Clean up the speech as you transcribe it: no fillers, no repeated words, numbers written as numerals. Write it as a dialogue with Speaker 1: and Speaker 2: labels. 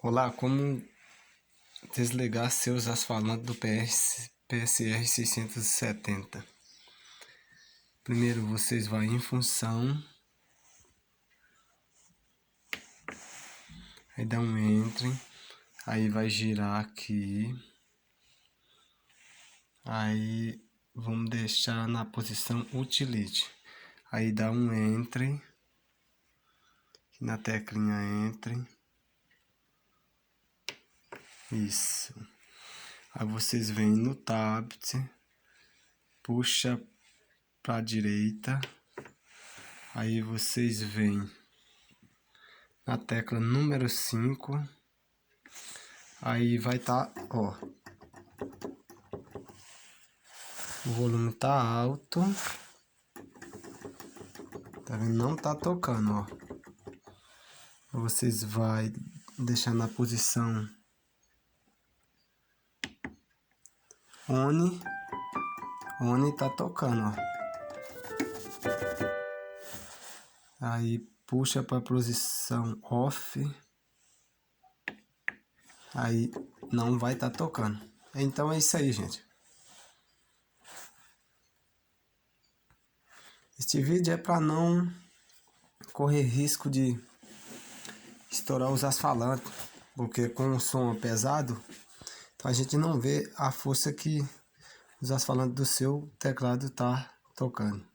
Speaker 1: Olá, como desligar seus alto-falantes do PSR 670? Primeiro vocês vão em função, aí dá um entre, aí vai girar aqui, aí vamos deixar na posição utility, aí dá um entre, na teclinha entre, isso. Aí vocês vêm no tablet, puxa para a direita, aí vocês vêm na tecla número 5, aí vai estar, ó, o volume tá alto, tá vendo? Não tá tocando, ó. Vocês vai deixar na posição on tá tocando, ó. Aí puxa para posição off, aí não vai tá tocando. Então é isso aí, gente. Este vídeo é para não correr risco de estourar os alto-falantes, porque com o som pesado, então a gente não vê a força que os alto-falantes do seu teclado tá tocando.